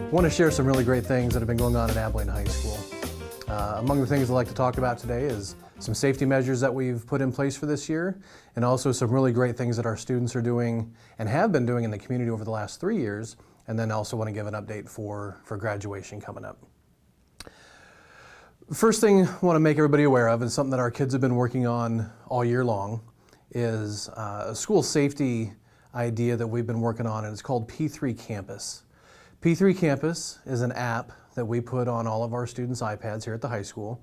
I want to share some really great things that have been going on at Abilene High School. Among the things I'd like to talk about today is some safety measures that we've put in place for this year, and also some really great things that our students are doing and have been doing in the community over the last 3 years, and then also want to give an update for graduation coming up. First thing I want to make everybody aware of, and something that our kids have been working on all year long, is a school safety idea that we've been working on, and it's called P3 Campus. P3 Campus is an app that we put on all of our students' iPads here at the high school.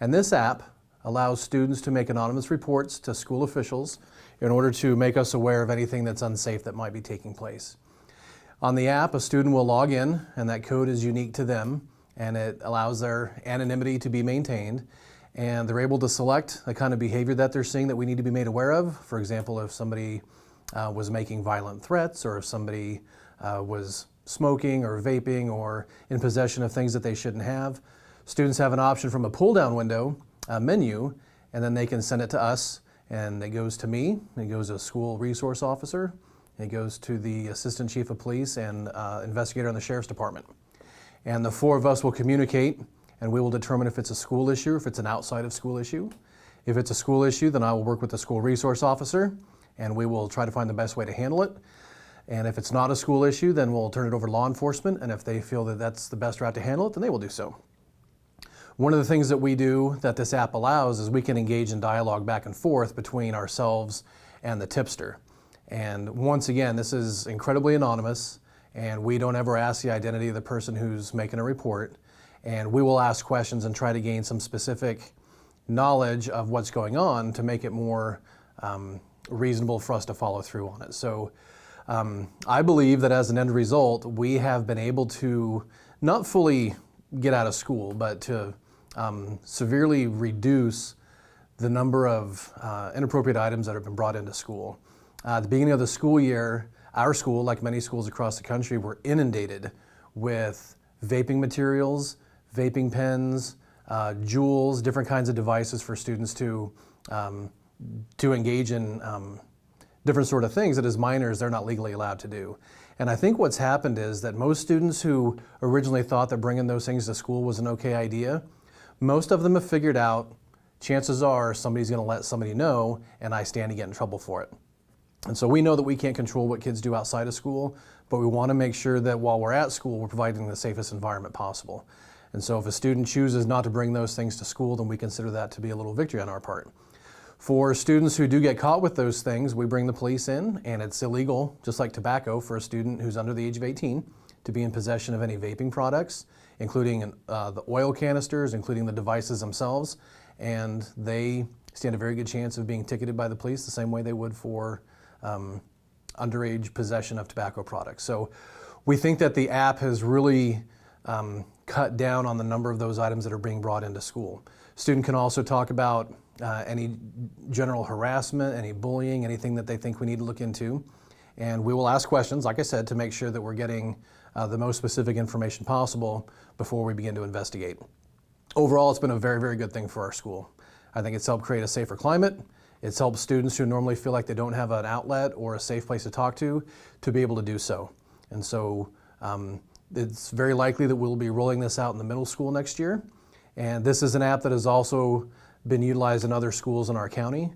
And this app allows students to make anonymous reports to school officials in order to make us aware of anything that's unsafe that might be taking place. On the app, a student will log in, and that code is unique to them, and it allows their anonymity to be maintained. And they're able to select the kind of behavior that they're seeing that we need to be made aware of. For example, if somebody was making violent threats, or if somebody was smoking or vaping or in possession of things that they shouldn't have. Students have an option from a pull-down window menu, and then they can send it to us, and it goes to me, it goes to a school resource officer, it goes to the assistant chief of police and investigator in the sheriff's department. And the four of us will communicate, and we will determine if it's a school issue, if it's an outside of school issue. If it's a school issue, then I will work with the school resource officer, and we will try to find the best way to handle it. And if it's not a school issue, then we'll turn it over to law enforcement, and if they feel that that's the best route to handle it, then they will do so. One of the things that we do that this app allows is we can engage in dialogue back and forth between ourselves and the tipster. And once again, this is incredibly anonymous, and we don't ever ask the identity of the person who's making a report, and we will ask questions and try to gain some specific knowledge of what's going on to make it more reasonable for us to follow through on it. So I believe that as an end result, we have been able to not fully get out of school, but to severely reduce the number of inappropriate items that have been brought into school. At the beginning of the school year, our school, like many schools across the country, were inundated with vaping materials, vaping pens, jewels, different kinds of devices for students to engage in different sort of things that as minors they're not legally allowed to do. And I think what's happened is that most students who originally thought that bringing those things to school was an okay idea, most of them have figured out chances are somebody's going to let somebody know and I stand to get in trouble for it. And so we know that we can't control what kids do outside of school, but we want to make sure that while we're at school, we're providing the safest environment possible. And so if a student chooses not to bring those things to school, then we consider that to be a little victory on our part. For students who do get caught with those things, we bring the police in, and it's illegal, just like tobacco, for a student who's under the age of 18 to be in possession of any vaping products, including the oil canisters, including the devices themselves, and they stand a very good chance of being ticketed by the police the same way they would for underage possession of tobacco products. So we think that the app has really cut down on the number of those items that are being brought into school. Student can also talk about any general harassment, any bullying, anything that they think we need to look into. And we will ask questions, like I said, to make sure that we're getting the most specific information possible before we begin to investigate. Overall, it's been a very, very good thing for our school. I think it's helped create a safer climate. It's helped students who normally feel like they don't have an outlet or a safe place to talk to be able to do so. And so it's very likely that we'll be rolling this out in the middle school next year. And this is an app that has also been utilized in other schools in our county.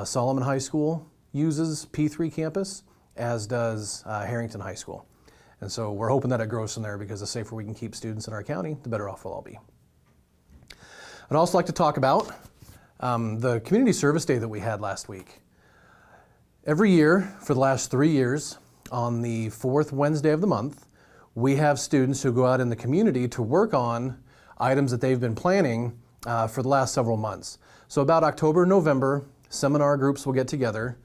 Solomon High School uses P3 Campus, as does Harrington High School. And so we're hoping that it grows from there, because the safer we can keep students in our county, the better off we'll all be. I'd also like to talk about the Community Service Day that we had last week. Every year for the last 3 years, on the fourth Wednesday of the month, we have students who go out in the community to work on items that they've been planning for the last several months. So about October, November, seminar groups will get together.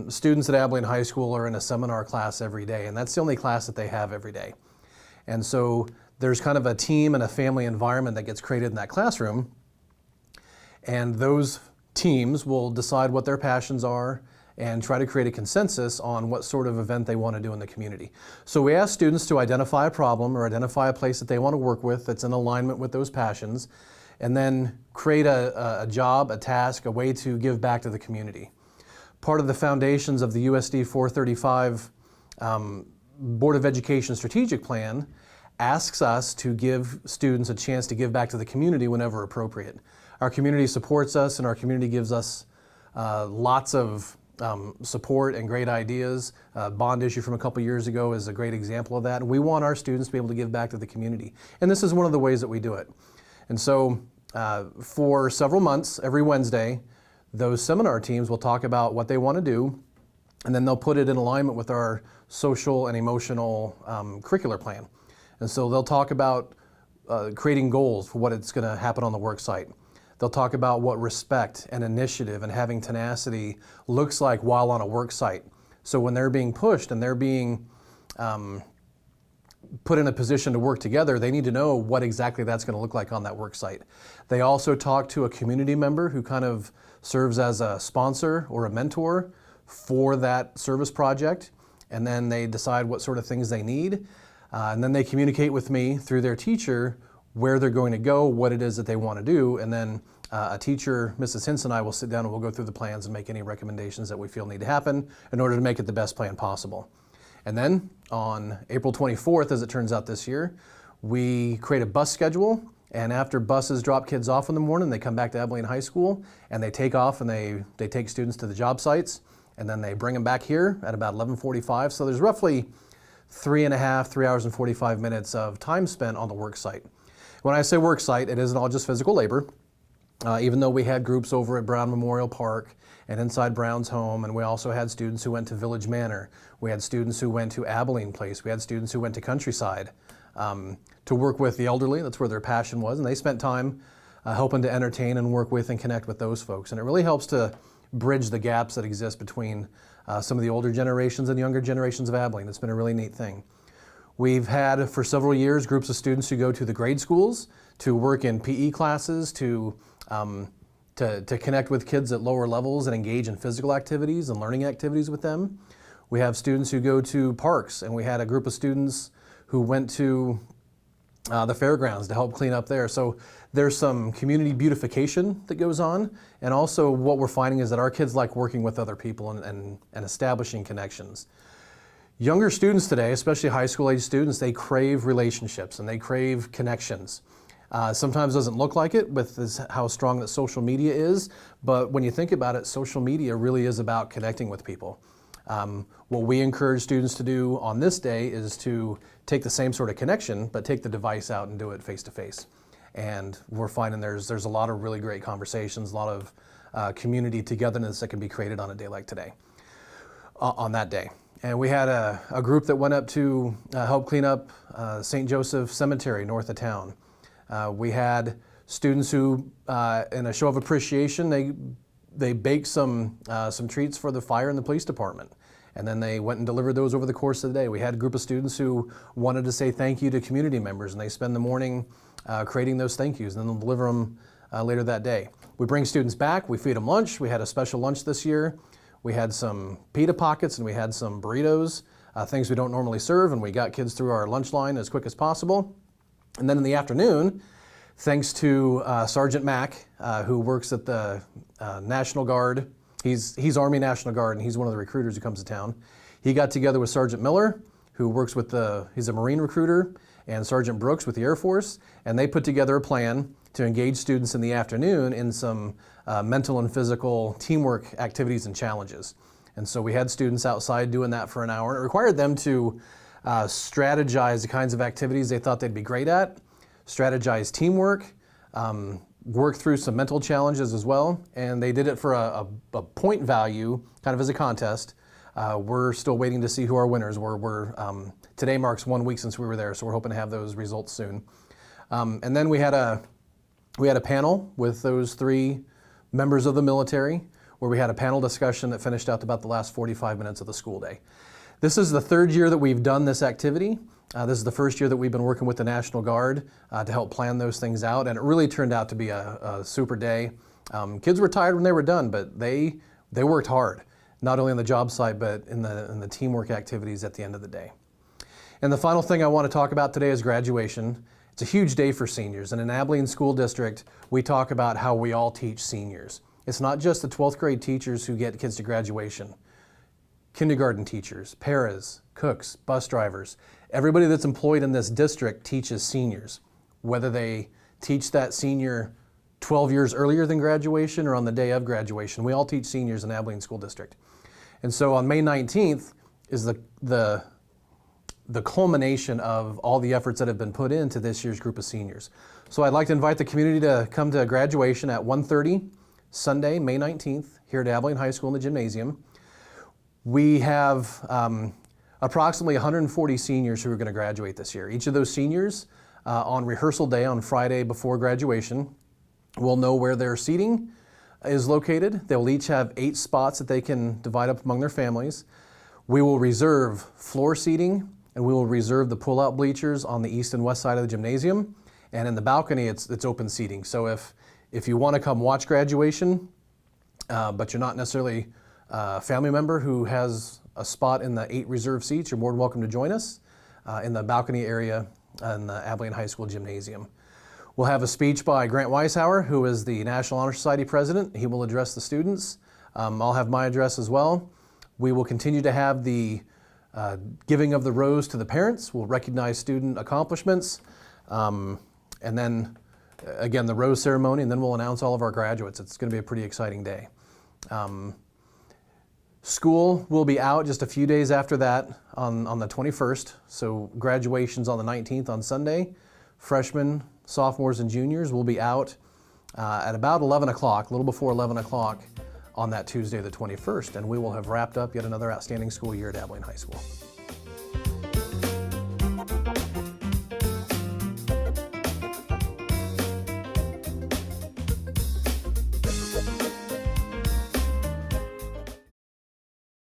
Students at Abilene High School are in a seminar class every day, and that's the only class that they have every day. And so there's kind of a team and a family environment that gets created in that classroom, and those teams will decide what their passions are and try to create a consensus on what sort of event they want to do in the community. So we ask students to identify a problem or identify a place that they want to work with that's in alignment with those passions, and then create a job, a task, a way to give back to the community. Part of the foundations of the USD 435 Board of Education strategic plan asks us to give students a chance to give back to the community whenever appropriate. Our community supports us, and our community gives us lots of support and great ideas. Bond issue from a couple years ago is a great example of that. And we want our students to be able to give back to the community. And this is one of the ways that we do it. And so for several months, every Wednesday, those seminar teams will talk about what they want to do, and then they'll put it in alignment with our social and emotional curricular plan. And so they'll talk about creating goals for what it's going to happen on the work site. They'll talk about what respect and initiative and having tenacity looks like while on a work site. So when they're being pushed and they're being put in a position to work together, they need to know what exactly that's going to look like on that work site. They also talk to a community member who kind of serves as a sponsor or a mentor for that service project, and then they decide what sort of things they need, and then they communicate with me through their teacher where they're going to go, what it is that they want to do, and then a teacher, Mrs. Hinson, and I will sit down and we'll go through the plans and make any recommendations that we feel need to happen in order to make it the best plan possible. And then on April 24th, as it turns out this year, we create a bus schedule, and after buses drop kids off in the morning, they come back to Abilene High School and they take off and they take students to the job sites, and then they bring them back here at about 11:45. So there's roughly 3 hours and 45 minutes of time spent on the work site. When I say work site, it isn't all just physical labor. Even though we had groups over at Brown Memorial Park and inside Brown's home, and we also had students who went to Village Manor. We had students who went to Abilene Place. We had students who went to Countryside to work with the elderly. That's where their passion was, and they spent time helping to entertain and work with and connect with those folks. And it really helps to bridge the gaps that exist between some of the older generations and younger generations of Abilene. It's been a really neat thing. We've had for several years groups of students who go to the grade schools to work in PE classes, to connect with kids at lower levels and engage in physical activities and learning activities with them. We have students who go to parks, and we had a group of students who went to the fairgrounds to help clean up there. So there's some community beautification that goes on, and also what we're finding is that our kids like working with other people and establishing connections. Younger students today, especially high school age students, they crave relationships and they crave connections. Sometimes it doesn't look like it with how strong that social media is, but when you think about it, social media really is about connecting with people. What we encourage students to do on this day is to take the same sort of connection, but take the device out and do it face to face. And we're finding there's a lot of really great conversations, a lot of community togetherness that can be created on a day like today, on that day. And we had a group that went up to help clean up St. Joseph Cemetery north of town. We had students who, in a show of appreciation, they baked some treats for the fire and the police department. And then they went and delivered those over the course of the day. We had a group of students who wanted to say thank you to community members, and they spend the morning creating those thank yous, and then they'll deliver them later that day. We bring students back, we feed them lunch. We had a special lunch this year. We had some pita pockets and we had some burritos, things we don't normally serve, and we got kids through our lunch line as quick as possible. And then in the afternoon, thanks to Sergeant Mack, who works at the National Guard. He's Army National Guard, and he's one of the recruiters who comes to town. He got together with Sergeant Miller, who works with he's a Marine recruiter, and Sergeant Brooks with the Air Force, and they put together a plan to engage students in the afternoon in some mental and physical teamwork activities and challenges. And so we had students outside doing that for an hour. It required them to strategize the kinds of activities they thought they'd be great at, strategize teamwork, work through some mental challenges as well, and they did it for a point value, kind of as a contest. We're still waiting to see who our winners were. Today marks 1 week since we were there, so we're hoping to have those results soon. And then we had a panel with those 3 members of the military, where we had a panel discussion that finished out about the last 45 minutes of the school day. This is the 3rd year that we've done this activity. This is the 1st year that we've been working with the National Guard to help plan those things out, and it really turned out to be a super day. Kids were tired when they were done, but they worked hard, not only on the job site, but in the teamwork activities at the end of the day. And the final thing I want to talk about today is graduation. It's a huge day for seniors, and in Abilene School District, we talk about how we all teach seniors. It's not just the 12th grade teachers who get kids to graduation. Kindergarten teachers, paras, cooks, bus drivers, Everybody that's employed in this district teaches seniors, whether they teach that senior 12 years earlier than graduation or on the day of graduation. We all teach seniors in Abilene School District. And so on May 19th is the culmination of all the efforts that have been put into this year's group of seniors. So I'd like to invite the community to come to graduation at 1:30 Sunday, May 19th, here at Abilene High School in the gymnasium. We have approximately 140 seniors who are going to graduate this year. Each of those seniors on rehearsal day on Friday before graduation will know where their seating is located. They'll each have 8 spots that they can divide up among their families. We will reserve floor seating, and we will reserve the pull-out bleachers on the east and west side of the gymnasium. And in the balcony, it's open seating. So if you want to come watch graduation, but you're not necessarily a family member who has a spot in the 8 reserved seats, you're more than welcome to join us in the balcony area in the Abilene High School gymnasium. We'll have a speech by Grant Weishauer, who is the National Honor Society president. He will address the students. I'll have my address as well. We will continue to have the giving of the rose to the parents. We'll recognize student accomplishments. And then, again, the rose ceremony, and then we'll announce all of our graduates. It's going to be a pretty exciting day. School will be out just a few days after that on the 21st. So graduation's on the 19th on Sunday. Freshmen, sophomores, and juniors will be out at about 11 o'clock, a little before 11 o'clock on that Tuesday, the 21st, and we will have wrapped up yet another outstanding school year at Abilene High School.